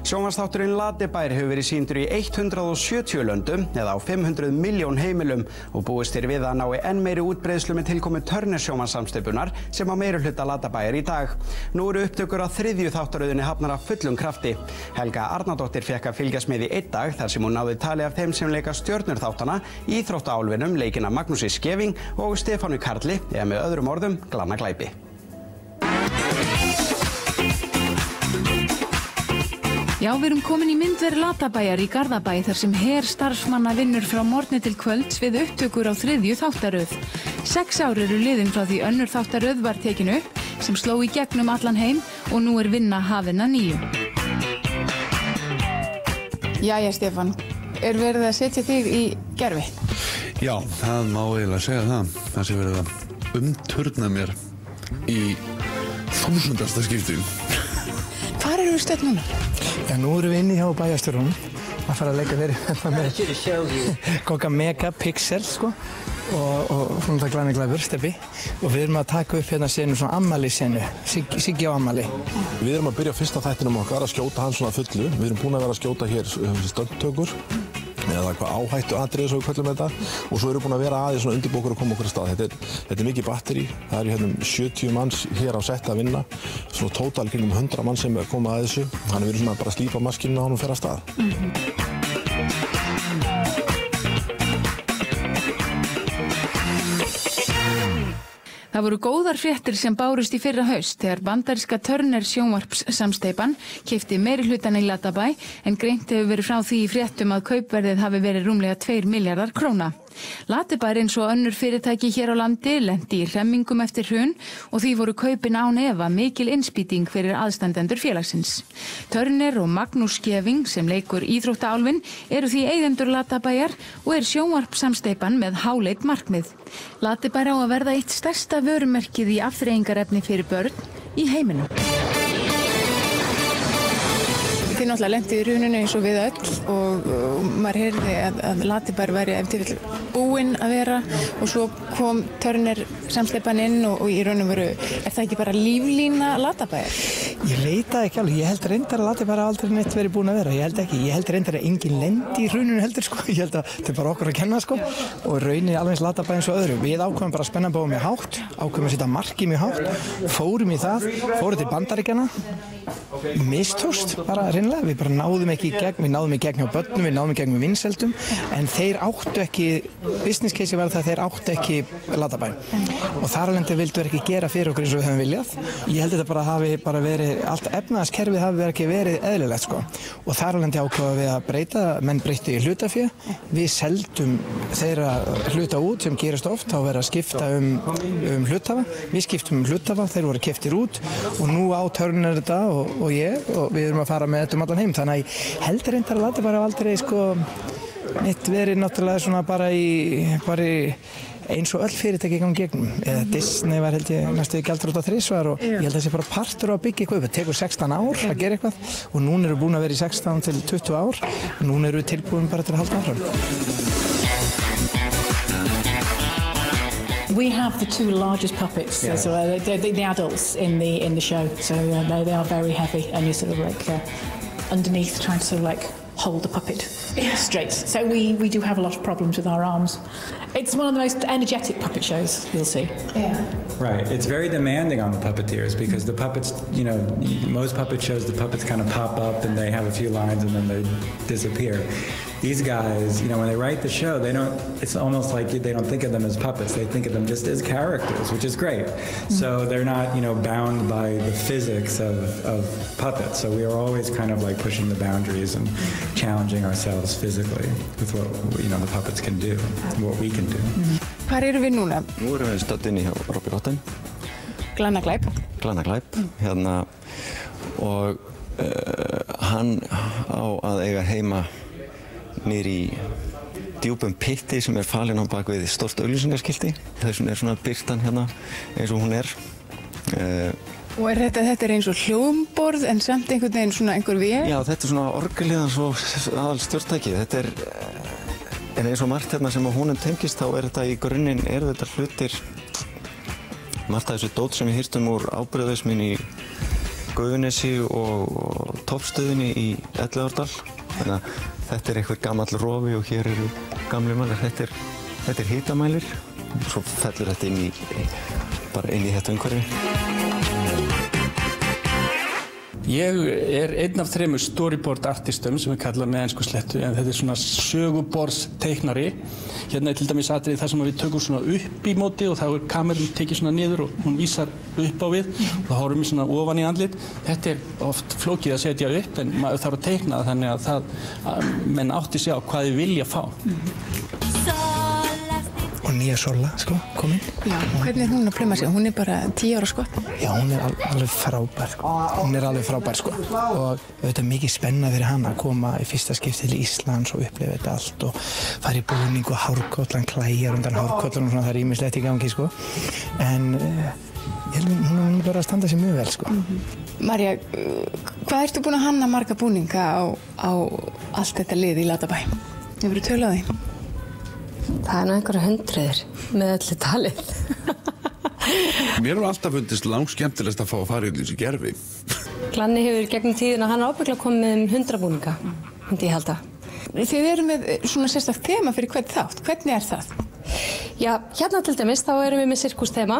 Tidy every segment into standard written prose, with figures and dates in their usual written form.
Sjónvarpsþátturinn Latibær hefur verið sýndur í 170 löndum eða á 500 milljón heimilum og búist er við að nái enn meiri útbreiðslu með tilkomu Turner sjónvarpssamsteypunnar sem á meirihluta Latabæjar í dag. Nú eru upptökur á þriðju þáttaröðinni hafnar af fullum krafti. Helga Arnardóttir fékk að fylgjast með í einn dag þar sem hún náði tali af þeim sem leika stjörnur þáttana, íþróttaálfinum, leikina Magnúsi Skeving og Stefánu Karli, eða með öðrum orðum glanna glæpi. Já, við erum komin í myndver Latabæjar í Garðabæ þar sem her starfsmanna vinnur frá morgni til kvölds við upptökur á þriðju þáttaröð. 6 ár eru liðin frá því önnur þáttaröð var tekin upp sem sló í gegnum allan heim og nú er vinna hafin að nýju. Jæja, Stefán, er verið að setja þig í gervi? Já, það má eiginlega segja það. Það sé verið að umturna mér í 1000. skipti. Hvar eru við stödd núna? Já, nú erum við inni hjá bæjarstjórunum að fara að leika fyrir með Coca Megapixel, sko, og svona það glæni glæfur, Steppi, og við erum að taka upp hérna senu, svona ammæli-senu, Siggi á ammæli. Við erum að byrja fyrsta þættinum okkar að skjóta hann svona fullu. Við erum búin að vera að skjóta hér stöndtökur eða hvað áhættu atriði svo við köllum þetta og svo erum við búin að vera aðeins svona undirbókur og koma okkur að stað. Þetta er mikið batteri, það eru hérna 70 manns hér á sett að vinna, svona tótal kringum 100 manns sem koma að þessu, þannig við erum svona bara að slípa maskínuna á hann og fer að stað. Það voru góðar fréttir sem bárust í fyrra haust þegar bandaríska Turner sjónvarpssamsteypan keypti meirihlutann í Latabæ en greint hefur verið frá því í fréttum að kaupverðið hafi verið rúmlega 2 milljarðar króna. Latibær eins og önnur fyrirtæki hér á landi lenti í hremmingum eftir hrun og því voru kaupin án efa mikil innspýting fyrir aðstandendur félagsins. Turner og Magnús Skeving sem leikur íþróttaálfin eru því eigendur Latabæjar og er sjónvarpssamsteypan með háleit markmið. Latibær á að verða eitt stærsta vörumerkið í afþreyingarefni fyrir börn í heiminum. Þið náttúrulega lentið í hruninu eins og við öll og maður heyrði að Latibær væri ef til vill búinn að vera og svo kom Turner samsteypan inn og í raun og veru, er það ekki bara líflína Latabæjar? Ég veit það ekki alveg, ég held reyndar að Latibær hafi aldrei neitt verið búin að vera, ég held ekki, ég held reyndar að enginn lendi í hruninu heldur, sko, ég held að þetta er bara okkur að kenna, sko, og raunin alveg eins Latabæ eins og öðru. Við ákveðum bara að spenna bóða mjög hátt, ákveðum að setja markið mjög hátt, fórum í það, fórum til Bandaríkjanna, mistókst bara hreinlega, við bara náðum ekki í gegn, við náðum í gegn hjá börnum, við náðum í gegn með vinseldum, en þeir áttu ekki, business case var það að þeir áttu ekki Latabæ. Og þar alveg vildu ekki gera fyrir okkur eins og við höfum viljað. Ég held þetta bara hafi bara verið, allt efnahagskerfið hafi ekki verið eðlilegt, sko. Og þar alveg ákváðum við að breyta, menn breyttu í hlutafé, við seldum þeirra hluta út sem gerist oft, þá verið að skipta hluthafa, við skiptum hluthafa, þeir voru keyptir út og nú á Turner þetta og ég og við erum að fara með þetta allan heim, þannig að ég heldur reyndar að Latibær hafi aldrei, sko, neitt verið náttúrulega svona bara eins og öll fyrirtæki í gangi gegnum, eða Disney var held ég næstu gjaldþrota 3 og ég held að það sé bara partur á að byggja eitthvað upp, það tekur 16 ár að gera eitthvað og núna eru búin að vera í 16 til 20 ár og núna eru tilbúin bara til að halda áfram. We have the 2 largest puppets, so the adults in the show, so they are very heavy, and you're sort of like underneath trying to sort of like hold the puppet straight. So we do have a lot of problems with our arms. It's one of the most energetic puppet shows you'll see. Yeah. Right. It's very demanding on the puppeteers because the puppets, you know, most puppet shows, the puppets kind of pop up and they have a few lines and then they disappear. These guys, you know, when they write the show, it's almost like they don't think of them as puppets. They think of them just as characters, which is great. So they're not, you know, bound by the physics of puppets. So we are always kind of like pushing the boundaries and challenging ourselves physically with what, you know, the puppets can do, what we can do. Hvar eru við núna? Nú erum við stödd inni hjá Robby Rotten. Glanna glæp. Glanna glæp, hérna, og hann á að eiga heima niður í djúpum pitti sem er falinn á bak við stórt auglýsingaskilti. Þessum er svona birtan hérna eins og hún er. Og þetta er eins og hljómborð en samt einhvern veginn svona einhver vél? Já, þetta er svona orgelið eins og aðal stjórntæki. Þetta er, en eins og margt hérna sem á húnum tengist þá er þetta í grunninn, þetta hlutir, margt af þessu dót sem við hýrstum úr ábyrgðismin í Gufunesi og toppstöðinni í Elliðaárdal. Þannig að þetta einhver gamall rofi og hér eru gamlir mælar. Þetta er hitamælir. Svo fellur þetta bara inn í þetta umhverfi. Ég einn af 3 storyboard artistum sem við kalla með ensku slettu, en þetta svona söguborðsteiknari. Hérna til dæmis atriði þar sem við tökum svona upp í móti og þá kameran tekið svona niður og hún vísar upp á við og þá horfum við svona ofan í andlit. Þetta oft flókið að setja upp en maður þarf að teikna það þannig að menn átti sig á hvað þið vilja fá. Og nýja Sola, komin. Já, hvernig hún að pluma sig? Hún bara 10 ára, Já, hún alveg frábær, Hún alveg frábær, Og þetta mikið spenna fyrir hann að koma í fyrsta skipti til Íslands og upplifa þetta allt og fara í búning og hárkollan, klæjar undan hárkollan og svona, það ýmislegt í gangi, En hún bara að standa sig mjög vel, María, hvað ertu búin að hanna marga búninga á allt þetta lið í Latabæ? Hefurðu tölað því? Það nú einhverja 100 með öllu talið. Mér hefur alltaf fundist langskemmtilegast að fá að fara í þessu gerfi. Glanni hefur gegnum tíðina, hann ábygglega komið með 100 búninga, myndi ég halda. Þið eru með svona sérstakt þema fyrir hvern þátt. Hvernig er það? Já, hérna til dæmis, þá erum við með sirkusþema.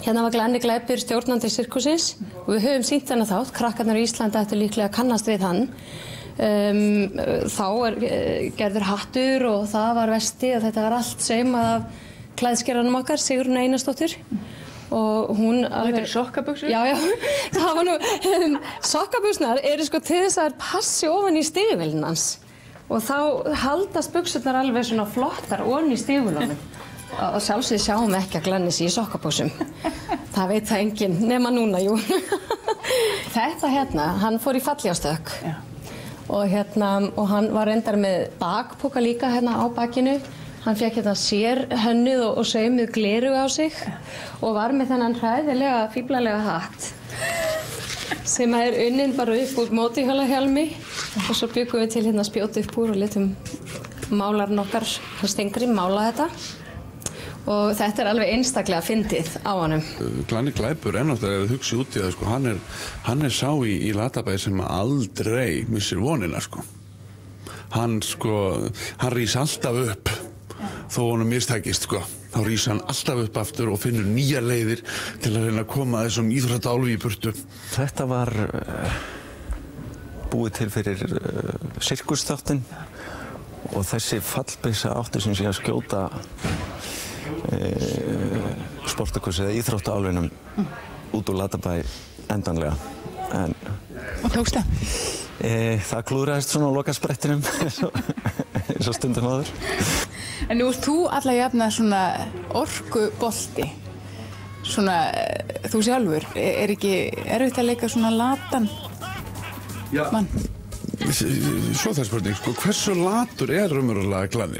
Hérna var Glanni Glæpur stjórnandi sirkusins og við höfum sýnt þennan þátt. Krakkarnir í Íslandi ættu líklega að kannast við hann. Þá gerður hattur og það var vesti og þetta var allt saumað af klæðskeranum okkar, Sigrún Einarsdóttir og hún Þetta eru sokkabuxur? Já, það var nú sokkabuxurnar eru til þess að passi ofan í stígvélin hans og þá haldast buxurnar alveg svona flottar ofan í stígvélunum og sjálfsögðu sjáum við ekki að Glanni sig í sokkabuxum það veit það enginn nema núna, jú Þetta hérna, hann fór í falljástök og hann var reyndar með bakpoka líka hérna á bakinu. Hann fékk hérna sérhönnuð og saumuð gleraugu á sig og var með þennan hræðilega fíflalega hatt sem er unnin bara upp úr mótíhjólahjálmi og svo byggum við til hérna spjóti upp úr og letum málarinn okkar, Stengrim, mála þetta. Og þetta alveg einstaklega fyndið á honum. Glanni Glæpur náttúrulega ef þið hugsið út í það, hann er sá í Latabæ sem aldrei missir vonina, Hann rís alltaf upp, þó honum mistækist, Þá rís hann alltaf upp aftur og finnur nýjar leiðir til að reyna að koma þessum íþróttaálfi í burtu. Þetta var búið til fyrir sirkusþáttinn og þessi fallbyssa átti sem sé að skjóta sportakursi eða íþróttaálfinum út úr Latabæ endanlega. Og tókst það? Það klúðraðist svona á lokasprettinum eins og stundum áður. En nú ert þú alla jafna svona orkubolti. Svona, þú sjálfur, er ekki erfitt að leika svona latan mann? Svo það spurning, hversu latur er raunverulega Glanni,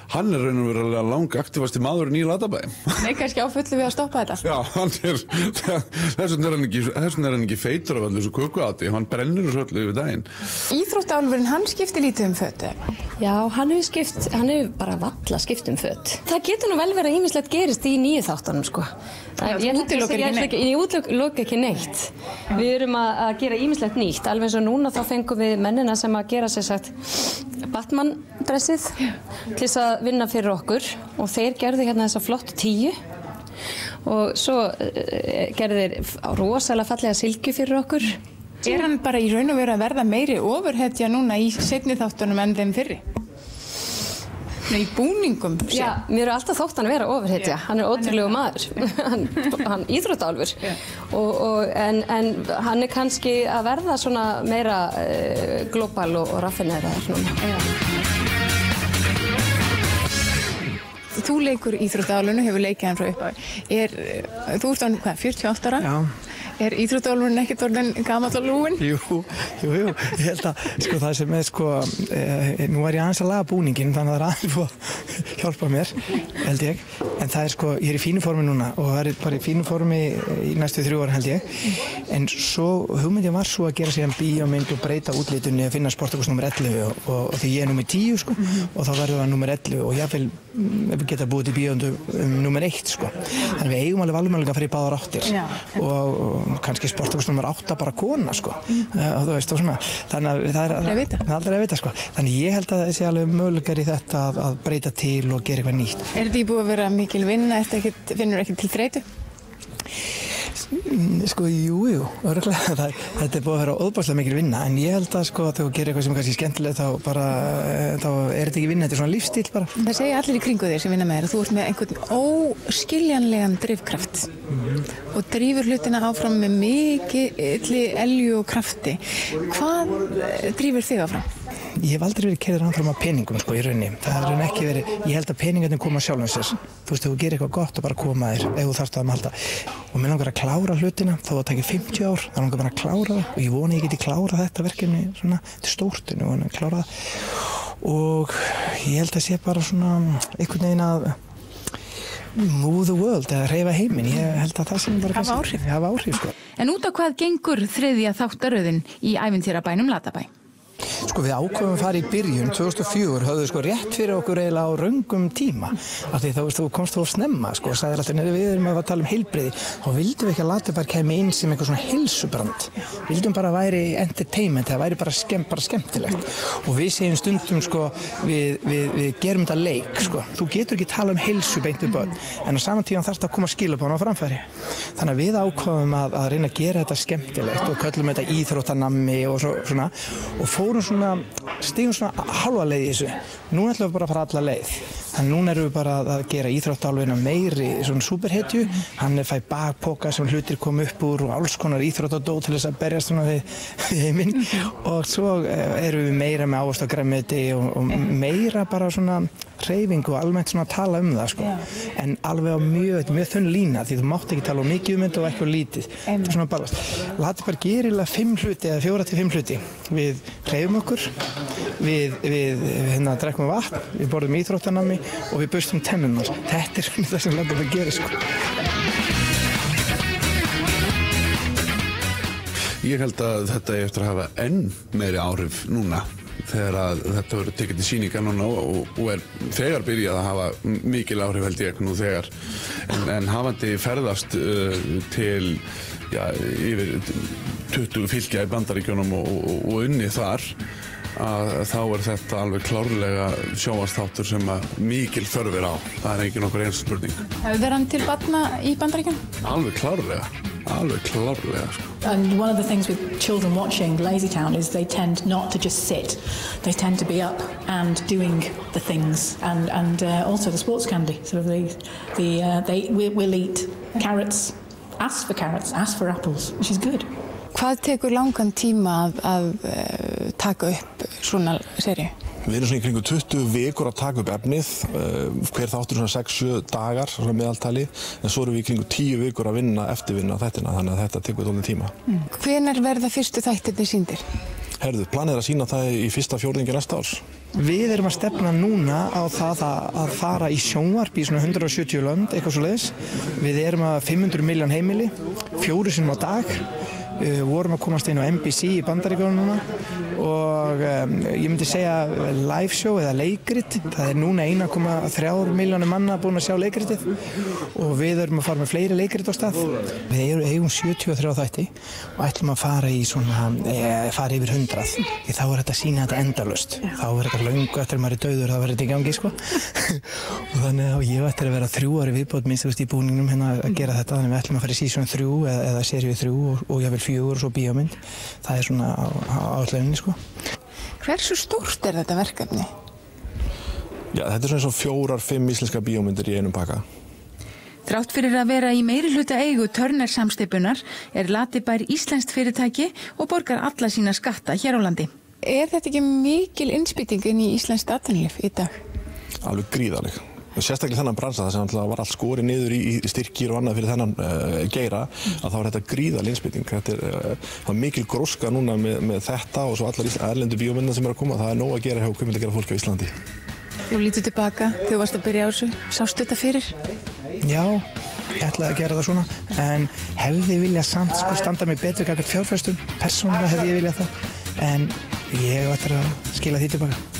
Hann er raunverulega langaktivasti maðurinn í Latabæ. Nei, kannski á fullu við að stoppa þetta. Já, þess vegna er hann ekki feitur af allir þessu kökuáti, hann brennur svo öllu yfir daginn. Íþróttaálfurinn, hann skiptir lítið föt, Já, hann hefur bara valla skipt föt. Það getur nú vel verið að ýmislegt gerist í nýju þáttunum, Ég útiloka ekki neitt. Við erum að gera ýmislegt nýtt, alveg eins og núna þá fengum við mennina sem að gera sér sagt Batman-dressið til þess að vinna fyrir okkur og þeir gerðu hérna þessa flottu 10 og svo gerðu þeir rosalega fallega silki fyrir okkur. Er hann bara í raun og veru að verða meiri ofurhetja núna í seinni þáttunum en þeim fyrri? Í búningum? Já, mér er alltaf þótt hann vera ofurhetja. Hann er ótrúlegur maður. hann íþróttaálfur. En hann er kannski að verða svona meira global og raffineraður núna. Þú leikur íþróttaálfurinn, hefur leikið hann frá upphafi. Þú ert hann, 48 ára? Já. Er íþróttaálfurinn ekkert orðinn gamall á lúin? Jú, ég held að það sem nú var ég aðeins að laga búninginn þannig að það er aðeins að hjálpa mér, held ég. en það sko, ég í fínu formi núna og það bara í fínu formi í næstu 3 ára held ég, en svo hugmyndin var svo að gera síðan bíómynd og breyta útlitunni að finna Spartacus númer 11 og því ég númer 10 sko, og þá verður það númer 11 og ég vil geta búið til bíómyndu númer 1 sko, þannig við eigum alveg valmöguleika fyrir báðar áttir og kannski Spartacus númer 8 bara kona sko, og þú veist og svona, þannig að það er aldrei að vita sko, þannig ég held að það sé alveg möguleikar í þetta að breyta til og gera eitthvað nýtt. Er þetta búið að vera mikil vinna, finnur ekki til þreytu? Sko, jú, örugglega, þetta búið að vera óbærslega mikil vinna, en ég held að sko að þegar þú gerir eitthvað sem er kannski skemmtilegt þá er þetta ekki vinna, þetta er svona lífstíl bara. Það segja allir í kringu þér sem vinna með þér að þú ert með einhvern óskiljanlegan drifkraft og drífur hlutina áfram með mikilli elju og krafti. Hvað drífur þig áfram? Ég hef aldrei verið keyrður áfram af peningum sko í rauninni. Það er ekki verið, ég held að peningarnir koma sjálfum sér. Þú veist, ef þú gerir eitthvað gott og bara koma þér ef þú þarft að halda. Og mér langar að klára hlutina, þó að það taki 50 ár, þá langar bara að klára það og ég vona ég geti klára þetta verkefni svona, þetta er stórt en ég vona að klára það. Og ég held að sé bara svona einhvern veginn að move the world eða hreyfa heiminn, ég held að það sem bara hafa áhrif sko. En út á hvað gengur þriðja þáttaröðin í ævintýrabænum Latabæ? Sko við ákveðum að fara í byrjun 2004 höfðu sko rétt fyrir okkur eiginlega á röngum tíma af því þá veist þú komst of snemma sko og sagðir alltaf við erum að tala heilbrigði þá vildum við ekki að Latabær kæmi inn sem eitthvað svona heilsubrand vildum bara væri entertainment það væri bara skemmtilegt og við segjum stundum sko við gerum þetta leik sko þú getur ekki tala heilsu beint við börn en á saman tíma þarfst að koma skilabóna á framfæri þannig að við ákveðum að reyna að gera þetta skemmtilegt og köllum þetta íþróttanammi og svona og fórum svona stígum svona halva leið í þessu. Núna ætlum við bara að fara alla leið. Þannig núna erum við bara að gera íþróttálfina meiri svona superhetju. Hann fæ bakpoka sem hlutir kom upp úr og alls konar íþróttadót til þess að berjast svona við heiminn. Og svo erum við meira með ávaxt og grænmeti og meira bara svona hreyfingu og almennt svona að tala það sko. En alveg á mjög þunn lína því þú mátt ekki tala mikið þetta og eitthvað lítið. Þetta er svona ballast. Latabær gerir 5 hluti eða 4 til 5 hluti. Við hreyfum okkur, við drekkum vatn, við borðum íþróttanami og við burstum tennurnar. Þetta er það sem Latabær gerir sko. Ég held að þetta er eftir að hafa enn meiri áhrif núna þegar að þetta verður tekið til sýninga núna og er þegar byrjað að hafa mikil áhrif held ég nú þegar en hafandi ferðast til yfir 20 fylkja í Bandaríkjunum og unni þar að þá er þetta alveg klárlega sjónvarpsþáttur sem að mikil þörf á. Það er engin okkur eins spurning. Hefur hann til barna í Bandaríkjunum? Alveg klárlega sko. And one of the things with children watching Lazytown is they tend not to just sit. They tend to be up and doing the things and also the sports candy. So we'll eat carrots, ask for carrots, ask for apples, which is good. Hvað tekur langan tíma að taka upp svona seríu? Við erum svona í kringu 20 vikur að taka upp efnið, hver þáttur svona 6-7 dagar svona meðaltali, en svo erum við í kringu 10 vikur að eftirvinna þættina, þannig að þetta tekur dálítið tíma. Hvenær verða fyrstu þættirnir sýndir? Herðu, planið er að sýna það í fyrsta fjórðungi næsta árs. Við erum að stefna núna á það að fara í sjónvarp í svona 170 lönd, eitthvað svoleiðis. Við erum að 500 milljón heimili, 4 sinnum á dag. Vorum að komast inn á NBC í Bandaríkjunum núna og ég myndi segja live show eða leikrit. Það er núna 1,3 milljónir manna búin að sjá leikritið og við erum að fara með fleiri leikrit á stað. Við eigum 73 þætti og ætlum að fara í svona, fara yfir 100. Því þá er þetta að sýna þetta endalaust. Þá er þetta löngu eftir að maður er dauður, þá verður þetta í gangi sko. Og þannig að ég ætti að vera 3 ári viðbót minnst í búningnum hérna að gera þetta. Þannig við ætlum að fara í season 3 eða seríu 3 og jafnvel 4 og svo bíómynd. Það er svona á áætluninni sko. Hversu stórt er þetta verkefni? Já, þetta er svona eins og 4-5 íslenska bíómyndir í einum pakka. Þrátt fyrir að vera í meirihluta eigu Turner samsteypunnar er Latabær íslenskt fyrirtæki og borgar alla sína skatta hér á landi. Er þetta ekki mikil innspýting inn í íslenskt atvinnulíf í dag? Alveg gríðarleg. Sérstaklega þennan bransa þar sem var allt skorið niður í styrkir og annað fyrir þennan geira að þá er þetta gríðarleg innspýting. Það er mikil gróska núna með þetta og svo allar erlendu bíómyndir sem er að koma. Það er nóg að gera hjá kvikmyndagerðarfólki á Íslandi. Þú lítur tilbaka þegar þú varst að byrja á þessu. Sástu þetta fyrir? Já, ég ætlaði að gera það svona, en hefði viljað samt standa mig betur gagnvart fjárfestum. Persónulega hefði ég viljað það, en ég á eftir að skila því tilbaka.